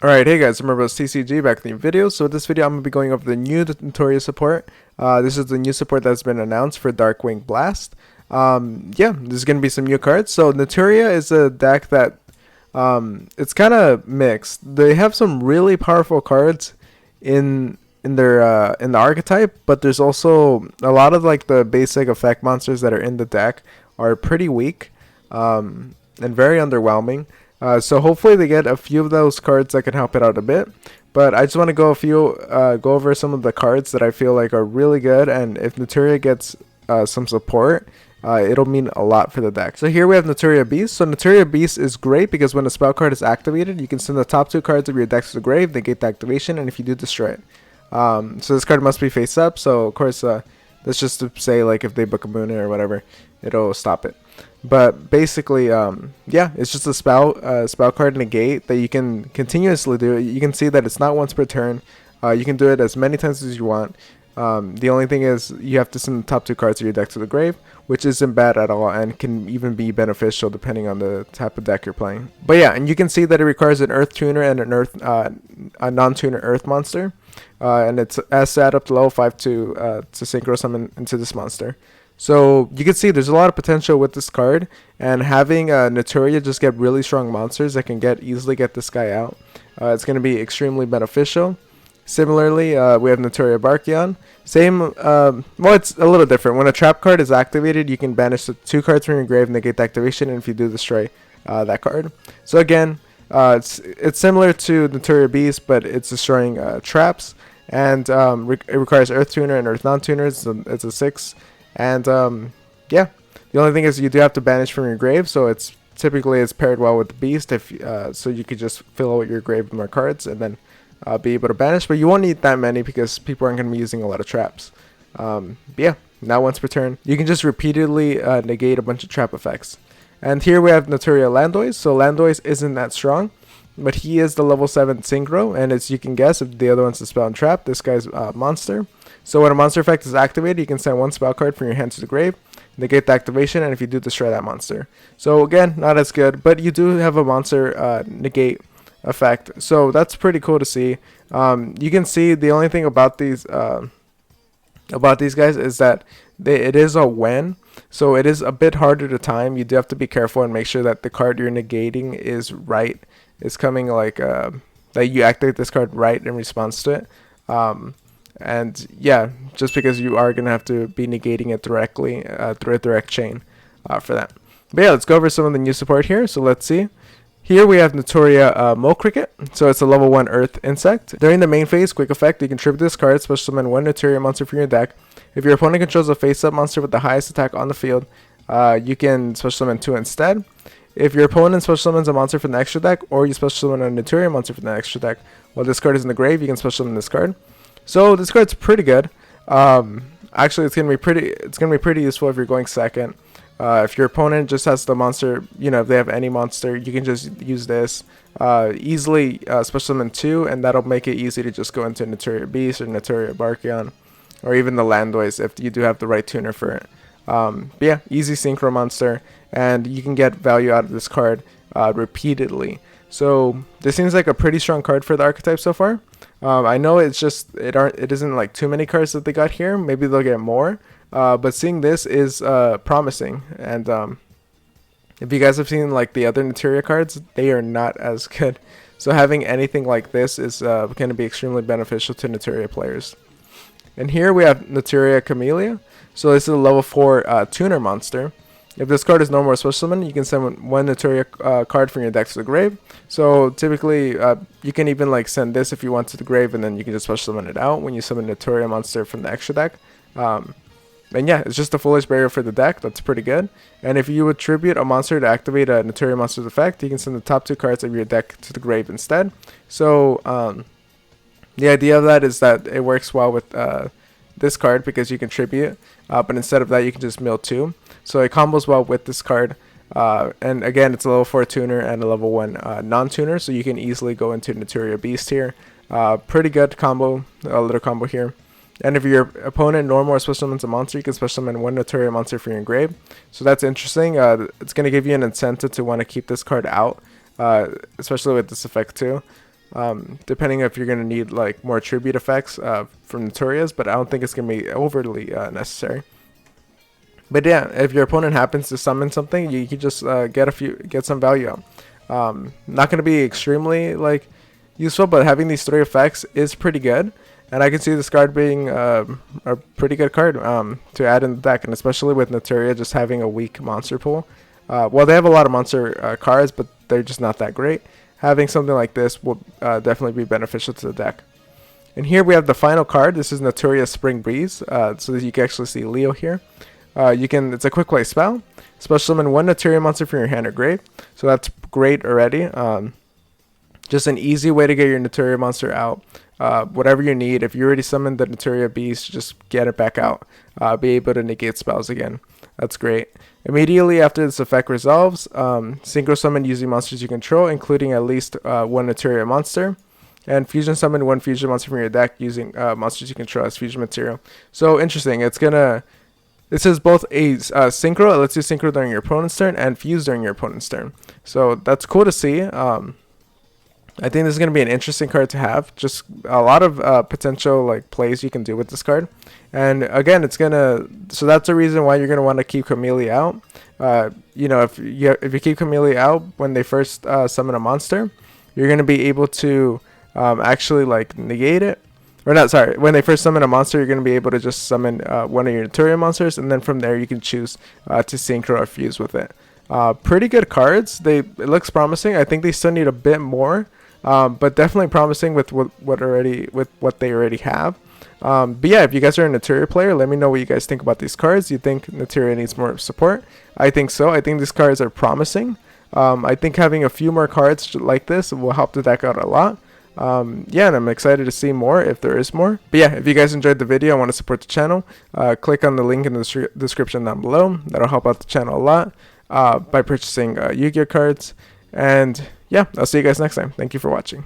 Alright, hey guys, remember it's TCG back in the new video. So in this video I'm going to be going over the new Naturia support. This is the new support that's been announced for Darkwing Blast. Yeah, there's going to be some new cards. So Naturia is a deck that it's kind of mixed. They have some really powerful cards in the archetype, but there's also a lot of like the basic effect monsters that are in the deck are pretty weak and very underwhelming. So hopefully they get a few of those cards that can help it out a bit. But I just want to go over some of the cards that I feel like are really good, and if Naturia gets some support, it'll mean a lot for the deck. So here we have Naturia Beast. So Naturia Beast is great because when a spell card is activated, you can send the top two cards of your deck to the grave, negate the activation, and if you do, destroy it. So this card must be face up. So of course, that's just to say like if they book a moon or whatever, it'll stop it. But basically, yeah, it's just a spell card negate that you can continuously do. You can see that it's not once per turn. You can do it as many times as you want. The only thing is you have to send the top two cards of your deck to the grave, which isn't bad at all and can even be beneficial depending on the type of deck you're playing. But yeah, and you can see that it requires an Earth Tuner and a non-tuner Earth monster, and it's set up to level 5 to synchro summon into this monster. So you can see there's a lot of potential with this card, and having Naturia just get really strong monsters that can easily get this guy out. It's going to be extremely beneficial. Similarly, we have Naturia Barkion. Same, well, it's a little different. When a trap card is activated, you can banish the two cards from your grave, negate the activation, and if you do, destroy that card. So again, it's similar to Naturia Beast, but it's destroying traps, and it requires Earth Tuner and Earth Non-Tuner. It's a 6. And yeah, the only thing is you do have to banish from your grave, so it's paired well with the beast. So you could just fill out your grave with more cards and then be able to banish, but you won't need that many because people aren't going to be using a lot of traps. But yeah, now once per turn, you can just repeatedly negate a bunch of trap effects. And here we have Naturia Landois. So Landois isn't that strong, but he is the level 7 synchro, and as you can guess, if the other one's a spell and trap, this guy's a monster. So when a monster effect is activated, you can send one spell card from your hand to the grave, negate the activation, and if you do, destroy that monster. So again, not as good, but you do have a monster negate effect. So that's pretty cool to see. You can see the only thing about these guys is that it is a when, so it is a bit harder to time. You do have to be careful and make sure that the card you're negating is right. It's coming like that you activate this card right in response to it. And yeah, just because you are going to have to be negating it directly through a direct chain for that. But yeah, let's go over some of the new support here. So let's see. Here we have Naturia Mole Cricket. So it's a level 1 Earth Insect. During the main phase, quick effect, you can tribute this card, special summon one Naturia monster from your deck. If your opponent controls a face-up monster with the highest attack on the field, you can special summon 2 instead. If your opponent special summons a monster from the extra deck, or you special summon a Naturia monster from the extra deck, while this card is in the grave, you can special summon this card. So this card's pretty good. Actually, it's gonna be pretty useful if you're going second. If your opponent just has the monster, if they have any monster, you can just use this easily, special summon 2, and that'll make it easy to just go into Naturia Beast or Naturia Barkion, or even the Landois if you do have the right tuner for it. But yeah, easy synchro monster, and you can get value out of this card repeatedly. So this seems like a pretty strong card for the archetype so far. I know it isn't like too many cards that they got here. Maybe they'll get more. But seeing this is promising. And if you guys have seen like the other Naturia cards, they are not as good. So having anything like this is going to be extremely beneficial to Naturia players. And here we have Naturia Camellia. So this is a level 4 tuner monster. If this card is no more special summon, you can send one Naturia card from your deck to the grave. So typically, you can even like send this if you want to the grave, and then you can just special summon it out when you summon a Naturia monster from the extra deck. And yeah, it's just a foolish barrier for the deck. That's pretty good. And if you would tribute a monster to activate a Naturia monster's effect, you can send the top 2 cards of your deck to the grave instead. So the idea of that is that it works well with this card because you can tribute, but instead of that, you can just mill 2. So it combos well with this card. And again, it's a level 4 tuner and a level 1 non-tuner, so you can easily go into Naturia Beast here. Pretty good combo, a little combo here. And if your opponent normal or special summons a monster, you can special summon one Naturia monster from your grave. So that's interesting. It's going to give you an incentive to want to keep this card out, especially with this effect too. depending if you're going to need like more tribute effects from Naturia's, but I don't think it's going to be overly necessary. But yeah, if your opponent happens to summon something, you can just get some value out. Not going to be extremely like useful, but having these 3 effects is pretty good. And I can see this card being a pretty good card to add in the deck, and especially with Naturia just having a weak monster pool. Well, they have a lot of monster cards, but they're just not that great. Having something like this will definitely be beneficial to the deck. And here we have the final card. This is Naturia Spring Breeze, so that you can actually see Leo here. It's a quick play spell. Special summon 1 Naturia monster from your hand or grave. So that's great already. Just an easy way to get your Naturia monster out. Whatever you need. If you already summoned the Naturia beast, just get it back out. Be able to negate spells again. That's great. Immediately after this effect resolves, synchro summon using monsters you control, including at least 1 Naturia monster. And fusion summon 1 fusion monster from your deck using monsters you control as fusion material. So interesting. This is both a synchro. It lets you synchro during your opponent's turn and fuse during your opponent's turn. So that's cool to see. I think this is going to be an interesting card to have. Just a lot of potential like plays you can do with this card. And again, so that's the reason why you're going to want to keep Camellia out. If you keep Camellia out when they first summon a monster, you're going to be able to actually like negate it. Or not, sorry, when they first summon a monster, you're going to be able to just summon one of your Naturia monsters, and then from there you can choose to synchro or fuse with it. Pretty good cards. It looks promising. I think they still need a bit more, but definitely promising with what they already have. But yeah, if you guys are a Naturia player, let me know what you guys think about these cards. You think Naturia needs more support? I think so. I think these cards are promising. I think having a few more cards like this will help the deck out a lot. And I'm excited to see more if there is more. But yeah, if you guys enjoyed the video and want to support the channel, click on the link in the description down below. That'll help out the channel a lot by purchasing Yu-Gi-Oh cards. And yeah, I'll see you guys next time. Thank you for watching.